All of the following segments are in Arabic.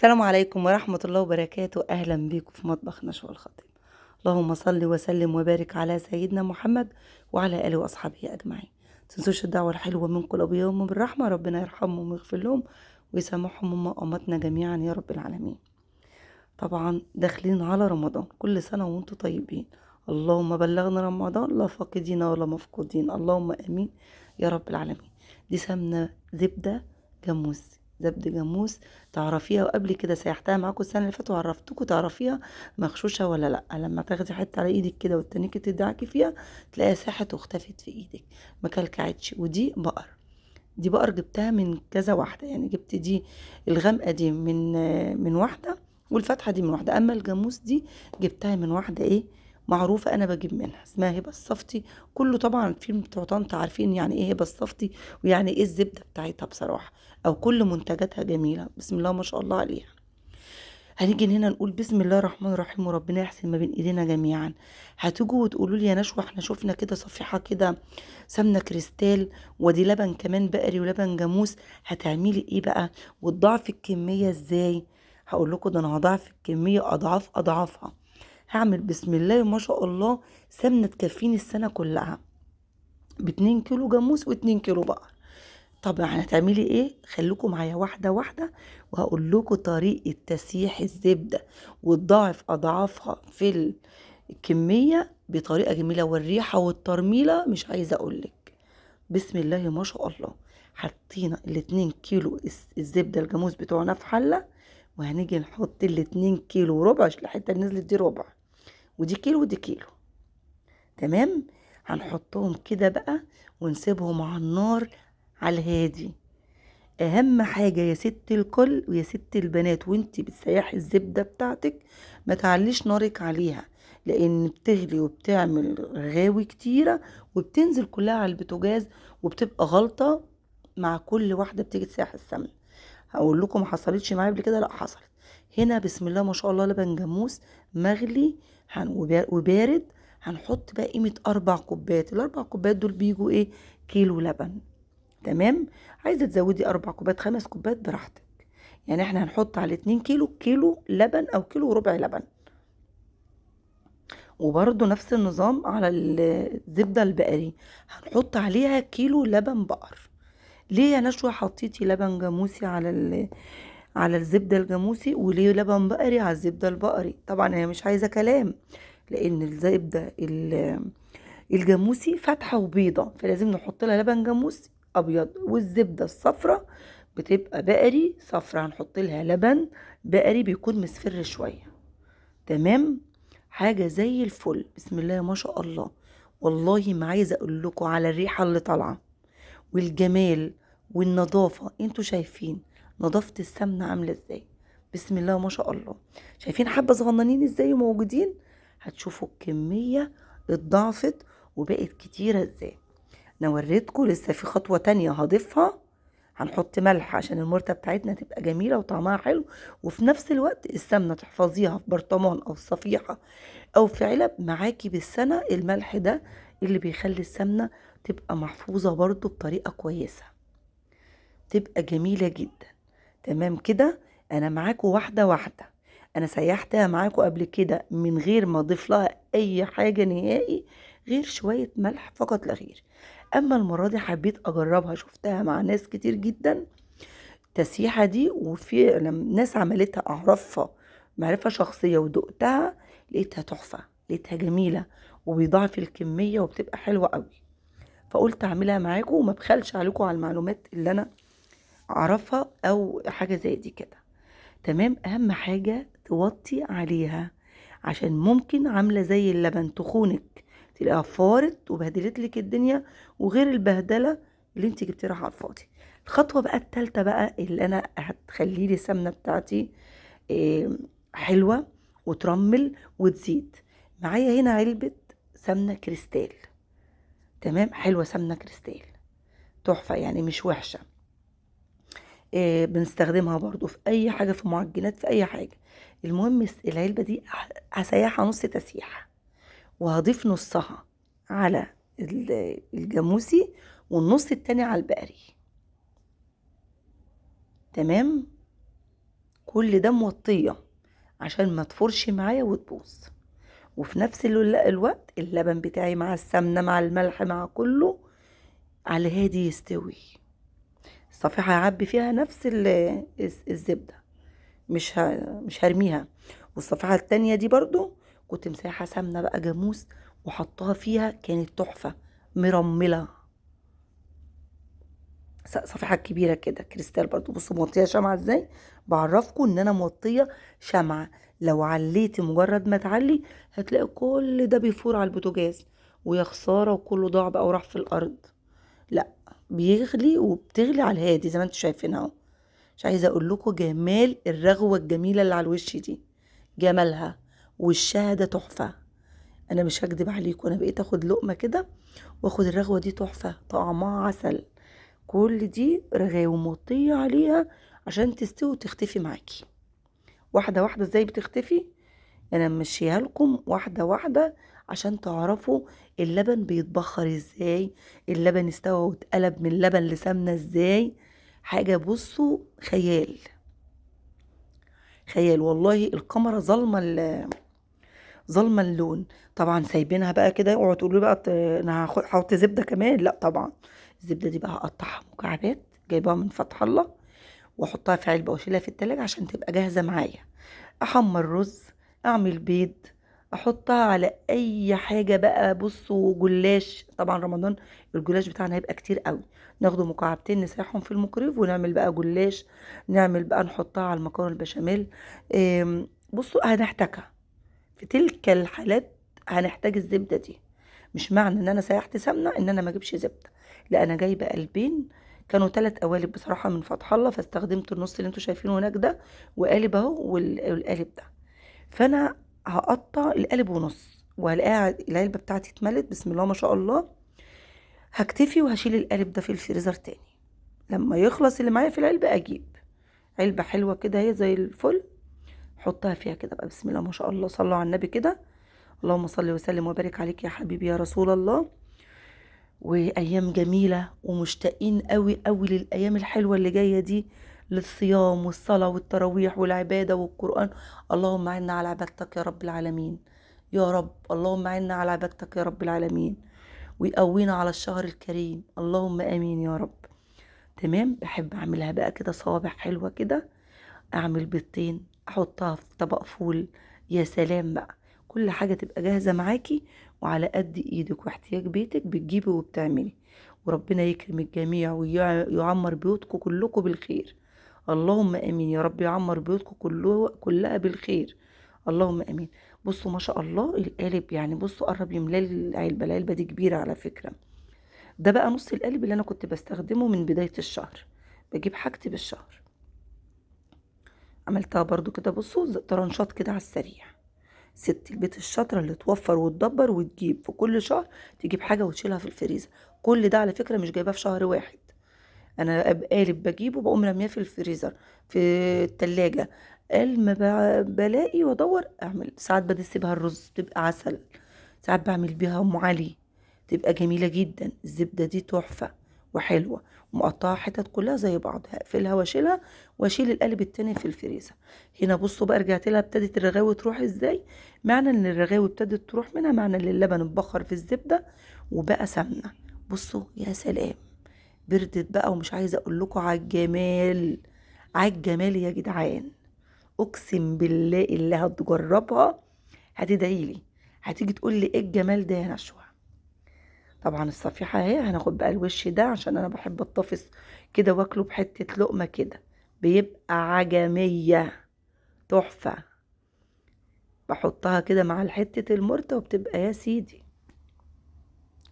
السلام عليكم ورحمة الله وبركاته. أهلا بيكم في مطبخ نشوى الخطيب. اللهم صل وسلم وبارك على سيدنا محمد وعلى آله وأصحابه أجمعين. تنسوش الدعوة الحلوة من قلوب يوم بالرحمة، ربنا يرحمهم ويغفر لهم ويسامحهم أمتنا جميعا يا رب العالمين. طبعا داخلين على رمضان، كل سنة وانتم طيبين. اللهم بلغنا رمضان لا فاقدين ولا مفقودين، اللهم امين يا رب العالمين. دي سمنة زبدة جاموس، زبدة جاموس. تعرفيها؟ وقبل كده سيحتها معاكم السنة اللي فاتت وعرفتكم تعرفيها مغشوشة ولا لا. لما تاخدي حتة على ايدك كده والتانيكي تدعكي فيها تلاقيها ساحت واختفت في ايدك، ما كلكعتش. ودي بقر، دي بقر جبتها من كذا واحدة، يعني جبت دي الغامقة دي من واحدة، والفتحة دي من واحدة. أما الجاموس دي جبتها من واحدة معروفة، أنا بجيب منها، اسمها هبة الصفتي. كله طبعا فيلم بتوع طنط عارفين يعني إيه هبة الصفتي ويعني إيه الزبدة بتاعتها بصراحة، أو كل منتجاتها جميلة بسم الله ما شاء الله عليها. هنيجي هنا نقول بسم الله الرحمن الرحيم وربنا يحسن ما بين ايدينا جميعا. هتيجوا وتقولوا لي يا نشوى احنا شفنا كده صفيحه كده سمنه كريستال، ودي لبن كمان بقري ولبن جاموس، هتعملي ايه بقى وتضاعف الكميه ازاي؟ هقول لكم ده انا هضاعف الكميه اضعاف اضعافها. هعمل بسم الله ما شاء الله سمنه تكفيني السنه كلها، ب2 كيلو جاموس و2 كيلو بقر. طبعا هتعملي ايه؟ خليكم معايا واحده واحده، وهقول لكم طريقه تسييح الزبده وتضاعف اضعافها في الكميه بطريقه جميله، والريحه والترميله مش عايزه اقول لك. بسم الله ما شاء الله. حطينا ال2 كيلو الزبده الجاموس بتوعنا في حله، وهنيجي نحط ال2 كيلو وربع، الحته اللي نزلت دي ربع، ودي كيلو ودي كيلو. تمام. هنحطهم كده بقى ونسيبهم على النار على الهادي. اهم حاجة يا ست الكل ويا ست البنات وانتي بتسيحي الزبدة بتاعتك، ما تعليش نارك عليها، لان بتغلي وبتعمل رغاوي كتيرة وبتنزل كلها على البوتاجاز، وبتبقى غلطة مع كل واحدة بتيجي تسيح السمن. هقول لكم ما حصلتش معايا قبل كده؟ لا حصلت. هنا بسم الله ما شاء الله لبن جاموس مغلي وبارد. هنحط بقى قيمة 4 كوبايات، ال4 كوبايات دول بيجوا كيلو لبن. تمام. عايزة تزودي 4 كوبايات 5 كوبايات براحتك. يعني احنا هنحط على 2 كيلو كيلو لبن او كيلو وربع لبن. وبرضو نفس النظام على الزبدة البقري، هنحط عليها كيلو لبن بقر. ليه يا نشوى حطيتي لبن جاموسي على الزبدة الجاموسي وليه لبن بقري على الزبدة البقري؟ طبعا انا مش عايزة كلام، لان الزبدة الجاموسي فاتحة وبيضة، فلازم نحط لها لبن جاموسي ابيض، والزبدة الصفراء بتبقى بقري صفراء هنحط لها لبن بقري بيكون مصفر شوية. تمام. حاجة زي الفل بسم الله ما شاء الله. والله ما عايزة اقول لكم على الريحة اللي طالعة والجمال والنظافة. انتوا شايفين نظافة السمنة عاملة ازاي؟ بسم الله ما شاء الله. شايفين حبة صغننين ازاي موجودين؟ هتشوفوا الكمية اتضاعفت وبقت كتيرة ازاي. انا وريتكم لسه في خطوة تانية هضيفها. هنحط ملح عشان المرتة بتاعتنا تبقى جميلة وطعمها حلو، وفي نفس الوقت السمنة تحفظيها في برطمان او في صفيحة او في علب معاكي بالسنة. الملح ده اللي بيخلي السمنة تبقى محفوظة برضو بطريقة كويسة، تبقى جميلة جدا. تمام كده. انا معاكم واحدة واحدة. انا سيحتها معاكم قبل كده من غير ما اضيف لها اي حاجة نهائي غير شوية ملح فقط لا غير. اما المرة دي حبيت اجربها، شفتها مع ناس كتير جدا التسييحة دي، وفي ناس عملتها اعرفها معرفة شخصية ودقتها، لقيتها تحفة، لقيتها جميلة وبيضاعف الكمية وبتبقى حلوة قوي. فقلت اعملها معاكم وما بخلش عليكم على المعلومات اللي انا اعرفها او حاجة زي دي كده. تمام. اهم حاجة توطي عليها، عشان ممكن عاملة زي اللبن تخونك، تلاقيها فارت وبهدلت لك الدنيا، وغير البهدلة اللي انت جبتيها على الفاضي. الخطوة بقى التالتة بقى اللي انا هتخلي لي السمنة بتاعتي إيه، حلوة وترمل وتزيد. معايا هنا علبة سمنة كريستال. تمام. حلوة سمنة كريستال تحفة يعني مش وحشة. بنستخدمها برضو في اي حاجة، في معجنات، في اي حاجة. المهم العلبة دي هسيحها نص تسيحة، وهضيف نصها على الجاموسي والنص التاني على البقري. تمام. كل ده موطيه عشان ما تفرش معايا وتبوظ. وفي نفس الوقت اللبن بتاعي مع السمنه مع الملح مع كله على هادي يستوي. الصفيحه هعبي فيها نفس الزبده، مش هرميها. والصفحة التانية دي برضو كنت مساحة سمنة بقى جاموس وحطها فيها، كانت تحفة مرملة. صفحة كبيرة كده كريستال برضو. بصوا موطية شمعة ازاي، بعرفكم ان انا موطية شمعة. لو عليتي مجرد ما تعلي هتلاقي كل ده بيفور على البوتاجاز، ويا خسارة وكله ضاع بقى وراح في الارض. لا، بيغلي وبتغلي على الهادي زي ما انتوا شايفين اهو. مش عايزه اقول لكم جمال الرغوه الجميله اللي على الوش دي، جمالها وشها ده تحفه. انا مش هكدب عليكم، انا بقيت اخد لقمه كده واخد الرغوه دي تحفه، طعمها عسل. كل دي رغاوي مطيه عليها عشان تستوي وتختفي معاكي واحده واحده. ازاي بتختفي؟ انا ماشيها لكم واحده واحده عشان تعرفوا اللبن بيتبخر ازاي، اللبن استوى واتقلب من لبن لسمنه ازاي. حاجه بصوا خيال، خيال والله. الكاميرا ظالمه اللون. طبعا سايبينها بقى كده. اوعوا تقولوا لي بقى انا هحط زبده كمان، لا طبعا. الزبده دي بقى هقطعها مكعبات جايباها من فتح الله، واحطها في علبه واشيلها في التلاجة عشان تبقى جاهزه معايا. احمر رز، اعمل بيض، احطها على اي حاجه بقى. بصوا جلاش، طبعا رمضان الجلاش بتاعنا هيبقى كتير قوي. ناخده مكعبتين نسيحهم في الميكرويف ونعمل بقى جلاش. نعمل بقى نحطها على المكرونه البشاميل. بصوا هنحتاجها في تلك الحالات، هنحتاج الزبده دي. مش معنى ان انا سيحت سمنه ان انا ما اجيبش زبده، لا انا جايبه قلبين. كانوا 3 قوالب بصراحه من فتح الله، فاستخدمت النص اللي انتوا شايفينه هناك ده وقالب اهو والقالب ده. فانا هقطع القالب ونص وهلاقيها العلبه بتاعتي اتملت بسم الله ما شاء الله. هكتفي وهشيل القالب ده في الفريزر تاني. لما يخلص اللي معايا في العلبه اجيب علبه حلوه كده هي زي الفل، حطها فيها كده بقى بسم الله ما شاء الله. صلوا على النبي كده. اللهم صل وسلم وبارك عليك يا حبيبي يا رسول الله. وايام جميله ومشتاقين قوي قوي للايام الحلوه اللي جايه دي، للصيام والصلاه والتراويح والعباده والقران. اللهم اعنا على عبادتك يا رب العالمين. يا رب اللهم اعنا على عبادتك يا رب العالمين، ويقوينا على الشهر الكريم. اللهم امين يا رب. تمام. بحب اعملها بقى كده صوابع حلوه كده. اعمل بيضتين احطها في طبق فول، يا سلام بقى. كل حاجة تبقى جاهزة معاكي وعلى قد ايدك واحتياج بيتك بتجيبي وبتعملي. وربنا يكرم الجميع ويعمر بيوتكم كلكم بالخير. اللهم امين يا رب. يعمر بيوتكم كلها بالخير. اللهم امين. بصوا ما شاء الله القالب، يعني بصوا قرب يملى العلبة. العلبة دي كبيرة على فكرة. ده بقى نص القالب اللي انا كنت بستخدمه من بداية الشهر. بجيب حاجتي بالشهر. عملتها برضو كده بصوا طرنشات كده على السريع. ست البيت الشاطرة اللي توفر وتدبر وتجيب في كل شهر، تجيب حاجة وتشيلها في الفريزر. كل ده على فكرة مش جايباه في شهر واحد. انا قالب بجيبه بقوم رمياه في الفريزر في التلاجة. قال ما بلاقي وادور اعمل. ساعات بدس بيها الرز تبقى عسل، ساعات بعمل بيها ام علي تبقى جميلة جدا. الزبدة دي تحفة وحلوة ومقطعة حتت كلها زي بعض. هقفلها واشيلها واشيل القالب التاني في الفريزر. هنا بصوا بقى رجعت لها، ابتدت الرغاوي تروح ازاي. معنى ان الرغاوي ابتدت تروح منها معنى ان اللبن اتبخر في الزبدة وبقى سمنة. بصوا يا سلام، بردت بقى. ومش عايزة اقول لكم على الجمال، على الجمال يا جدعان. اقسم بالله اللي هتجربها هتدعيلي، هتيجي تقول لي ايه الجمال ده يا نشوى. طبعا الصفيحة اهي. هناخد بقى الوش ده عشان انا بحب الطفس كده واكله بحتة لقمة كده، بيبقى عجمية تحفة. بحطها كده مع حتة المرتة وبتبقى يا سيدي.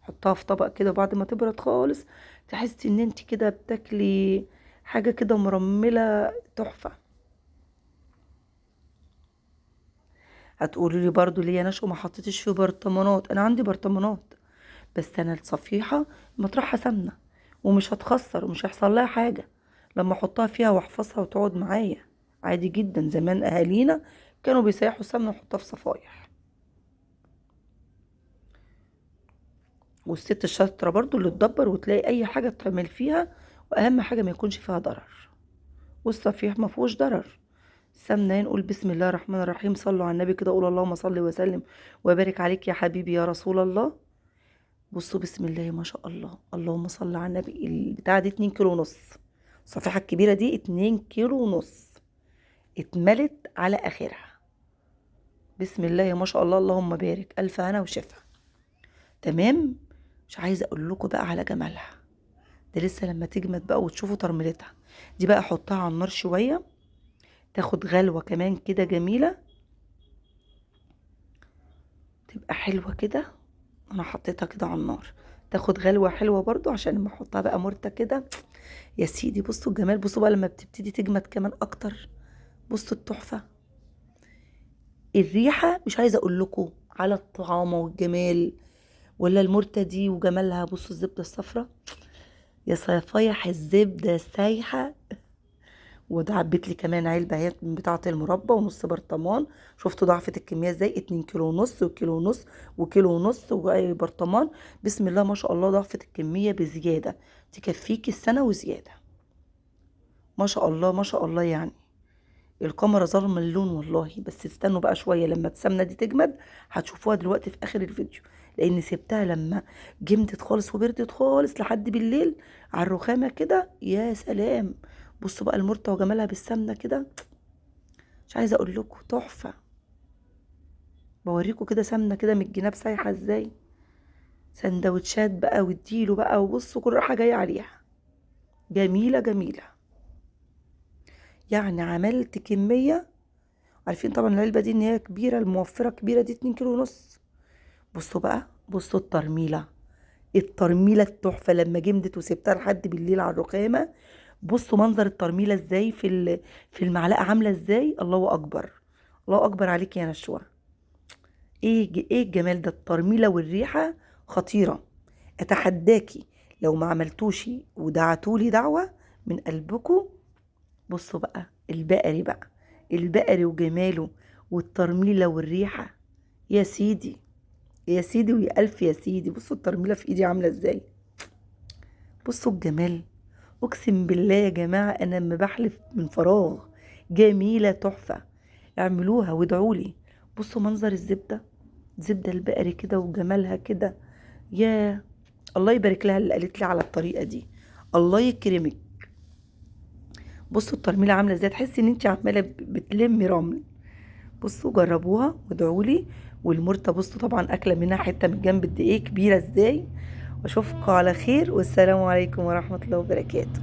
حطها في طبق كده وبعد ما تبرد خالص تحسي ان انت كده بتاكلي حاجة كده مرملة تحفة. هتقولي لي برضو ليه يا نشو ما حطيتش في برطمانات؟ انا عندي برطمانات، بس انا الصفيحة مطرحها سمنة ومش هتخسر ومش هيحصل لها حاجة لما احطها فيها واحفظها وتقعد معايا عادي جدا. زمان اهالينا كانوا بيسيحوا سمنة ويحطوها في صفايح. والست الشاطرة برضو اللي تدبر وتلاقي اي حاجة تعمل فيها، واهم حاجة ما يكونش فيها ضرر. والصفيح ما فيهوش ضرر، السمنة نقول بسم الله الرحمن الرحيم. صلوا على النبي كده، قول اللهم صل وسلم وبارك عليك يا حبيبي يا رسول الله. بصوا بسم الله ما شاء الله، اللهم صل على النبي. البتاعة دي 2 كيلو ونص، الصفيحة الكبيرة دي 2 كيلو ونص، اتملت على اخرها. بسم الله ما شاء الله، اللهم بارك، الف هنا وشفا. تمام. مش عايزه اقول لكم بقى على جمالها، ده لسه لما تجمد بقى وتشوفوا ترميلتها. دي بقى احطها على النار شويه، تاخد غلوه كمان كده جميله، تبقى حلوه كده. انا حطيتها كده على النار، تاخد غلوه حلوه برضو عشان لما احطها بقى مرته كده. يا سيدي بصوا الجمال، بصوا بقى لما بتبتدي تجمد كمان اكتر، بصوا التحفه. الريحه مش عايزه اقول لكم على الطعامه والجمال، ولا المرتة دي وجمالها. بصوا الزبدة الصفراء، يا صفايح الزبدة سايحة. وده عبيت لي كمان علبة اهي من بتاعة المربى ونص برطمان. شفتوا ضعفة الكمية ازاي؟ 2 كيلو ونص وكيلو ونص وكيلو ونص وبرطمان. بسم الله ما شاء الله، ضعفة الكمية بزيادة، تكفيكي السنة وزيادة. ما شاء الله ما شاء الله. يعني الكاميرا ظالمه اللون والله، بس استنوا بقى شويه لما السمنه دي تجمد، هتشوفوها دلوقتي في اخر الفيديو. لان سبتها لما جمدت خالص وبردت خالص لحد بالليل على الرخامه كده، يا سلام. بصوا بقى المرته وجمالها بالسمنه كده، مش عايزه اقول لكم تحفه. بوريكم كده سمنه كده من الجناب سايحه ازاي، سندوتشات بقى واديله بقى، وبصوا كل راحه جايه عليها، جميله جميله. يعني عملت كميه. عارفين طبعا العلبة دي ان هي كبيرة، الموفرة كبيرة دي 2 كيلو ونص. بصوا بقى، بصوا الترميلة، الترميلة التحفة لما جمدت وسبتها لحد بالليل على الرخامة. بصوا منظر الترميلة ازاي في المعلقة عاملة ازاي. الله اكبر، الله اكبر عليك يا نشوى. ايه الجمال ده، الترميلة والريحة خطيرة. اتحداكي لو ما عملتوشي ودعتولي دعوة من قلبكم. بصوا بقى البقري بقى، البقري وجماله والترميلة والريحة. يا سيدي يا سيدي ويا ألف يا سيدي. بصوا الترميلة في ايدي عاملة ازاي، بصوا الجمال. اقسم بالله يا جماعة انا لما بحلف من فراغ، جميلة تحفة. اعملوها وادعولي. بصوا منظر الزبدة، زبدة البقري كده وجمالها كده. يا الله يبارك لها اللي قالت لي على الطريقة دي، الله يكرمك. بصوا الترميلة عاملة ازاي، تحسي ان انت عمالة بتلمي رمل. بصوا جربوها وادعولي. والمرتة بصوا طبعا اكله منها حته من جنب قد ايه كبيره ازاي. واشوفكم على خير، والسلام عليكم ورحمه الله وبركاته.